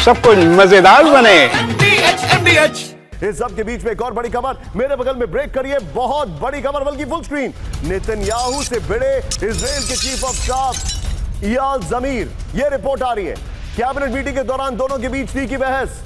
सब कुछ मजेदार बने। इस सब के बीच में एक और बड़ी खबर मेरे बगल में, ब्रेक करिए, बहुत बड़ी खबर, बल्कि फुल स्क्रीन। नेतन्याहू से भिड़े इजराइल के चीफ ऑफ स्टाफ इयाल जमीर, यह रिपोर्ट आ रही है। कैबिनेट मीटिंग के दौरान दोनों के बीच थी की बहस।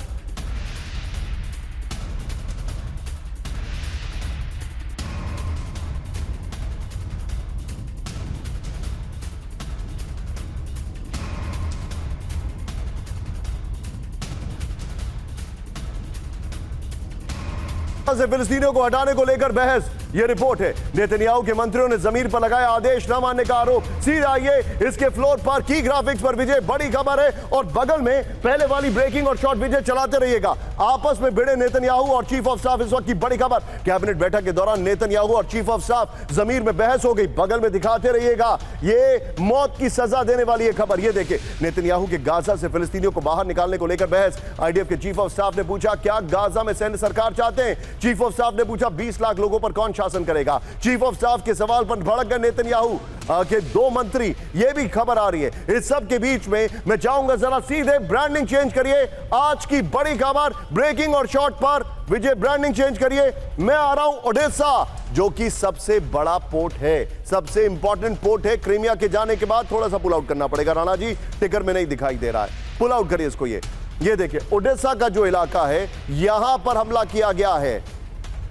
से फिलिस्तीनियों को हटाने को लेकर बहस, यह रिपोर्ट है। नेतन्याहू के मंत्रियों ने जमीर पर लगाया आदेश न मानने का आरोप। सीधा आइए इसके फ्लोर पर की ग्राफिक्स पर विजय, बड़ी खबर है। और बगल में पहले वाली ब्रेकिंग और शॉर्ट विजय चलाते रहिएगा। आपस में भिड़े नेतन्याहू और चीफ ऑफ स्टाफ, इस वक्त की बड़ी खबर। कैबिनेट बैठक के दौरान नेतन्याहू और चीफ ऑफ स्टाफ जमीर में बहस हो गई, बगल में दिखाते रहिएगा। ये मौत की सजा देने वाली है खबर। ये देखिए, नेतन्याहू के गाजा से फिलिस्तीनियों को बाहर निकालने को लेकर बहस। आईडीएफ के चीफ ऑफ स्टाफ ने पूछा, क्या गाजा में सैन्य सरकार चाहते हैं? चीफ ऑफ स्टाफ ने पूछा, 20 लाख लोगों पर कौन शासन करेगा? चीफ ऑफ स्टाफ के सवाल पर भड़क गए नेतन्याहू के दो मंत्री। यह भी खबर आ रही है। इस सब के बीच में मैं चाहूंगा जरा सीधे ब्रांडिंग चेंज करिए। आज की बड़ी खबर ब्रेकिंग और शॉर्ट पर विजय, ब्रांडिंग चेंज करिए। मैं आ रहा हूं ओडेसा, जो कि सबसे बड़ा पोर्ट है, सबसे इंपॉर्टेंट पोर्ट है। क्रीमिया के जाने के बाद थोड़ा सा पुल आउट करना पड़ेगा। राणा जी, टिकर में नहीं दिखाई दे रहा है, पुल आउट करिए इसको। ये देखिए, ओडेसा का जो इलाका है, यहां पर हमला किया गया है।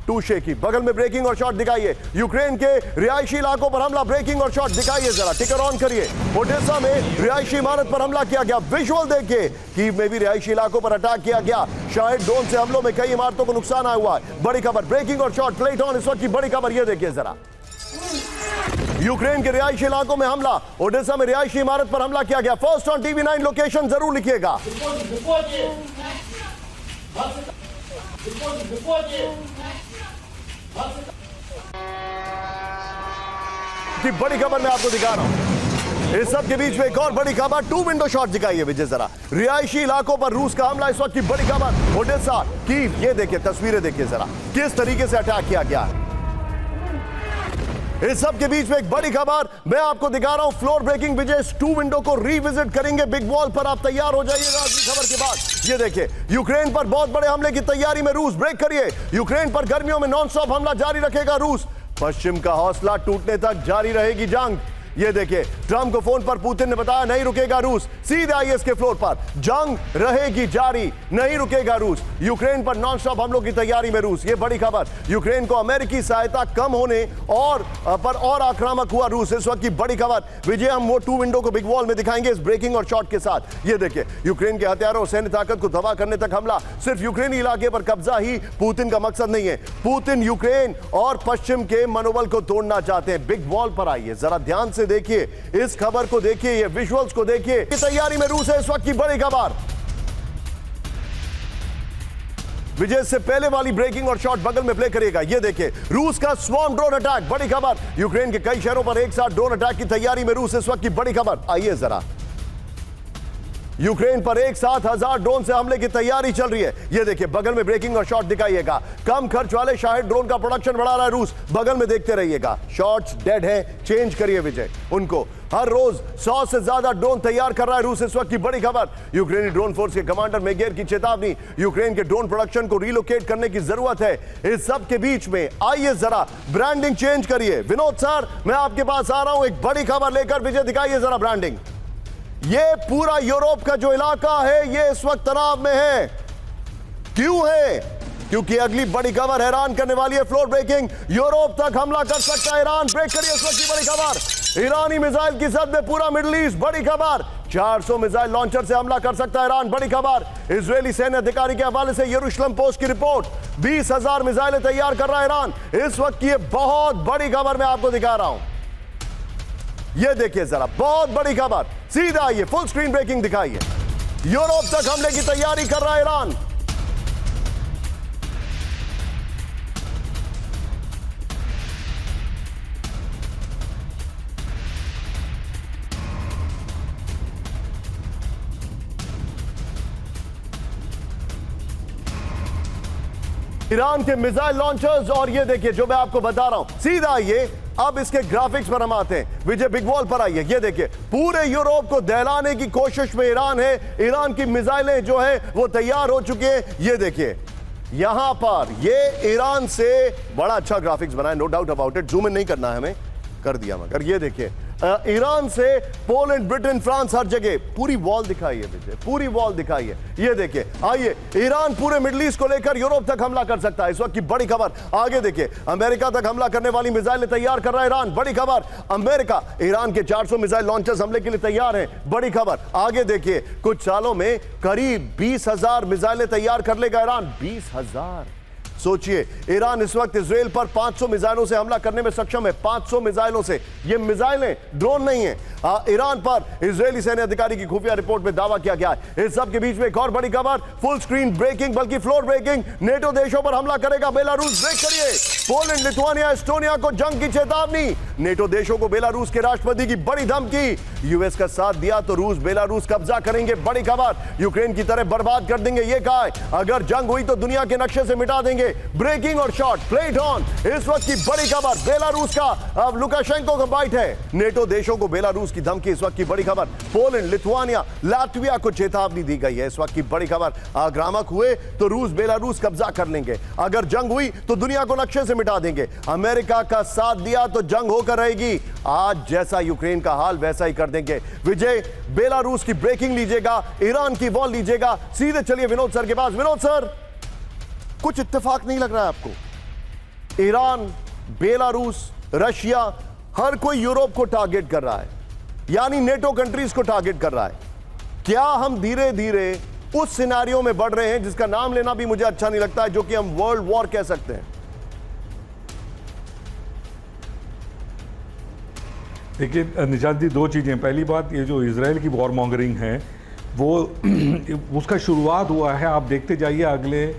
टूशे की बगल में ब्रेकिंग और शॉट दिखाइए। यूक्रेन के रिहायशी इलाकों पर हमला, ब्रेकिंग और शॉट दिखाइए जरा, टिकर ऑन करिए। ओडेसा में रिहायशी इमारत पर हमला किया गया। विजुअल देखिए, कीव में भी रिहायशी इलाकों पर अटैक किया गया। शायद ड्रोन से हमलों में कई इमारतों को नुकसान आया हुआ है। बड़ी खबर, ब्रेकिंग और शॉट, प्लेट ऑन, इस वक्त की बड़ी खबर। यह देखिए जरा, यूक्रेन के रिहायशी इलाकों में हमला, ओडेसा में रिहायशी इमारत पर हमला किया गया। फर्स्ट ऑन टीवी9 लोकेशन जरूर लिखिएगा। की बड़ी खबर मैं आपको दिखा रहा हूं। इस सब के बीच में एक और बड़ी खबर, 2 विंडो शॉट दिखाइए विजय जरा। रिहायशी इलाकों पर रूस का हमला, इस वक्त की बड़ी खबर। ओडेसा, कीव, ये देखिए तस्वीरें देखिए जरा, किस तरीके से अटैक किया गया है। इस सब के बीच में एक बड़ी खबर मैं आपको दिखा रहा हूं। फ्लोर ब्रेकिंग विजय, 2 विंडो को रिविजिट करेंगे बिग वॉल पर। आप तैयार हो जाइएगा अगली खबर के बाद। ये देखिए, यूक्रेन पर बहुत बड़े हमले की तैयारी में रूस, ब्रेक करिए। यूक्रेन पर गर्मियों में नॉनस्टॉप हमला जारी रखेगा रूस। पश्चिम का हौसला टूटने तक जारी रहेगी जंग। ये देखिए, ट्रंप को फोन पर पुतिन ने बताया, नहीं रुकेगा रूस। सीधे आईएस के फ्लोर पर, जंग रहेगी जारी, नहीं रुकेगा रूस। यूक्रेन पर नॉनस्टॉप हमलों की तैयारी में रूस। ये बड़ी खबर, यूक्रेन को अमेरिकी सहायता कम होने और आक्रामक हुआ रूस। इस वक्त की बड़ी खबर विजय, हम वो 2 विंडो को बिग वॉल में दिखाएंगे इस ब्रेकिंग और शॉट के साथ। ये देखिए, यूक्रेन के हथियारों और सैन्य ताकत को तबाह करने तक हमला। सिर्फ यूक्रेनी इलाके पर कब्जा ही पुतिन का मकसद नहीं है। पुतिन यूक्रेन और पश्चिम के मनोबल को तोड़ना चाहते हैं। बिग वॉल पर आइए, जरा ध्यान से देखिए इस खबर को, देखिए ये विजुअल्स को देखिए। इस तैयारी में रूस है इस वक्त की बड़ी खबर। विजय से पहले वाली ब्रेकिंग और शॉट बगल में प्ले करिएगा। ये देखिए, रूस का स्वॉर्म ड्रोन अटैक, बड़ी खबर। यूक्रेन के कई शहरों पर एक साथ ड्रोन अटैक की तैयारी में रूस, इस वक्त की बड़ी खबर। आइए जरा, यूक्रेन पर एक साथ 1000 ड्रोन से हमले की तैयारी चल रही है। ये देखिए, बगल में ब्रेकिंग और शॉट दिखाइएगा। कम खर्च वाले शायद ड्रोन का प्रोडक्शन बढ़ा रहा है रूस, बगल में देखते रहिएगा। शॉट्स डेड है, चेंज करिए विजय उनको। हर रोज 100 से ज्यादा ड्रोन तैयार कर रहा है रूस, इस वक्त की बड़ी खबर। यूक्रेनी ड्रोन फोर्स के कमांडर मेगेर की चेतावनी, यूक्रेन के ड्रोन प्रोडक्शन को रिलोकेट करने की जरूरत है। इस सब के बीच में आइए जरा ब्रांडिंग चेंज करिए। विनोद सर, मैं आपके पास आ रहा हूं एक बड़ी खबर लेकर। विजय दिखाइए जरा ब्रांडिंग। ये पूरा यूरोप का जो इलाका है, ये इस वक्त तनाव में है। क्यों है? क्योंकि अगली बड़ी खबर हैरान करने वाली है। फ्लोर ब्रेकिंग, यूरोप तक हमला कर सकता है ईरान, ब्रेक करिए इस वक्त की बड़ी खबर। ईरानी मिसाइल की जद में पूरा मिडिल ईस्ट, बड़ी खबर। 400 मिसाइल लॉन्चर से हमला कर सकता है ईरान, बड़ी खबर। इजरायली सैन्य अधिकारी के हवाले से यरूशलेम पोस्ट की रिपोर्ट, 20,000 मिसाइलें तैयार कर रहा है ईरान। इस वक्त की बहुत बड़ी खबर मैं आपको दिखा रहा हूं। ये देखिए जरा, बहुत बड़ी खबर। सीधा आइए, फुल स्क्रीन ब्रेकिंग दिखाइए। यूरोप तक हमले की तैयारी कर रहा है ईरान। ईरान के मिसाइल लॉन्चर्स, और ये देखिए जो मैं आपको बता रहा हूं। सीधा आइए, अब इसके ग्राफिक्स पर हम आते हैं। विजय बिग वॉल पर आइए, ये देखिए पूरे यूरोप को दहलाने की कोशिश में ईरान है। ईरान की मिसाइलें जो है वो तैयार हो चुकी हैं। ये देखिए यहां पर ये ईरान से बड़ा अच्छा ग्राफिक्स बना है, no doubt about it. Zoom in नहीं करना है हमें, कर दिया मगर ये देखिए ईरान से पोलैंड, ब्रिटेन, फ्रांस, हर जगह पूरी वॉल दिखाई है विजय, पूरी वॉल दिखाई है। ये देखिए आइए, ईरान पूरे मिडिल ईस्ट को लेकर यूरोप तक हमला कर सकता है। इस वक्त की बड़ी खबर आगे देखिए, अमेरिका तक हमला करने वाली मिसाइलें तैयार कर रहा है ईरान। बड़ी खबर, अमेरिका ईरान के 400 मिसाइल लॉन्चर्स हमले के लिए तैयार हैं। बड़ी खबर आगे देखिए, कुछ सालों में करीब 20,000 मिसाइलें तैयार कर लेगा ईरान। 20,000। सोचिए, ईरान इस वक्त इजराइल पर 500 मिसाइलों से हमला करने में सक्षम है। 500 मिसाइलों से, ये मिसाइलें ड्रोन नहीं है। ईरान पर इजरायली सैन्य अधिकारी की खुफिया रिपोर्ट में दावा किया गया है। इस सब के बीच में एक और बड़ी खबर, फुल स्क्रीन ब्रेकिंग, बल्कि फ्लोर ब्रेकिंग, नेटो देशों पर हमला करेगा बेलारूस। ब्रेक करिए, पोलैंड, लिथुआनिया, एस्टोनिया को जंग की चेतावनी। नेटो देशों को बेलारूस के राष्ट्रपति की बड़ी धमकी। यूएस का साथ दिया तो रूस बेलारूस कब्जा करेंगे। बड़ी खबर, यूक्रेन की तरह बर्बाद कर देंगे, ये कहा है। अगर जंग हुई तो दुनिया के नक्शे से मिटा देंगे। ब्रेकिंग और शॉट, प्लेट ऑन। इस वक्त की बड़ी खबर, बेलारूस का अब लुकाशेंको का बाइट है। नेटो देशों को बेलारूस की धमकी। इस वक्त की बड़ी खबर, पोलैंड, लिथुआनिया, लात्विया को चेतावनी दी गई है। इस वक्त की बड़ी खबर, आक्रामक हुए तो रूस बेलारूस कब्जा कर लेंगे। अगर जंग हुई तो दुनिया को नक्शे से मिटा देंगे। अमेरिका का साथ दिया तो जंग होकर रहेगी। आज जैसा यूक्रेन का हाल वैसा ही कर देंगे। विजय, बेलारूस की ब्रेकिंग लीजिएगा, ईरान की वॉल लीजिएगा। सीधे चलिए विनोद सर के पास। विनोद सर, कुछ इत्तेफाक नहीं लग रहा है आपको? ईरान, बेलारूस, रशिया, हर कोई यूरोप को टारगेट कर रहा है, यानी नेटो कंट्रीज को टारगेट कर रहा है। क्या हम धीरे धीरे उस सिनेरियो में बढ़ रहे हैं जिसका नाम लेना भी मुझे अच्छा नहीं लगता है, जो कि हम वर्ल्ड वॉर कह सकते हैं? देखिए निशांत जी, दो चीज़ें। पहली बात, ये जो इजराइल की वॉर मॉन्गरिंग है वो उसका शुरुआत हुआ है। आप देखते जाइए अगले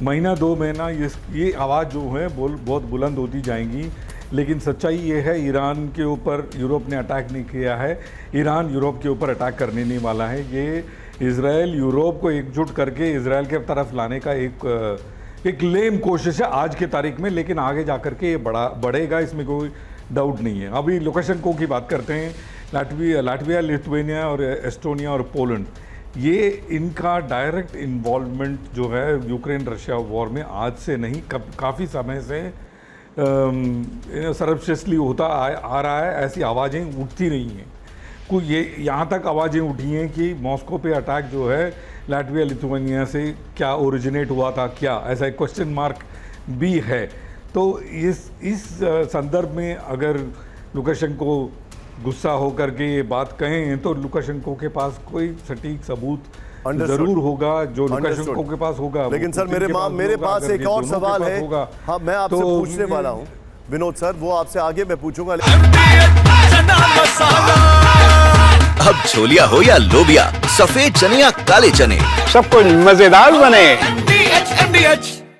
महीना 2 महीना ये आवाज़ जो है बहुत बुलंद होती जाएंगी। लेकिन सच्चाई ये है, ईरान के ऊपर यूरोप ने अटैक नहीं किया है, ईरान यूरोप के ऊपर अटैक करने नहीं वाला है। ये इजराइल यूरोप को एकजुट करके इजराइल के तरफ लाने का एक लेम कोशिश है आज के तारीख में। लेकिन आगे जा कर के ये बढ़ेगा, इसमें कोई डाउट नहीं है। अभी लुकाशेंको की बात करते हैं। लाटविया, लिथुआनिया और एस्टोनिया और पोलैंड, ये इनका डायरेक्ट इन्वॉल्वमेंट जो है यूक्रेन रशिया वॉर में आज से नहीं, काफ़ी समय से सरबशेषली होता आ रहा है। ऐसी आवाज़ें उठती रही हैं। कोई ये यहाँ तक आवाज़ें उठी हैं कि मॉस्को पे अटैक जो है लाटविया, लिथुआनिया से क्या ओरिजिनेट हुआ था, क्या ऐसा एक क्वेश्चन मार्क भी है। तो इस संदर्भ में अगर लुकाशेंको गुस्सा होकर के ये बात कहें तो लुकाशेंको के पास कोई सटीक सबूत जरूर होगा जो लुकाशेंको के पास होगा। लेकिन सर मेरे पास एक और सवाल है। हाँ, मैं आपसे पूछने वाला हूँ विनोद सर, वो आपसे आगे मैं पूछूंगा। अब छोलिया हो या लोबिया, सफेद चने या काले चने, सब कुछ मजेदार बने।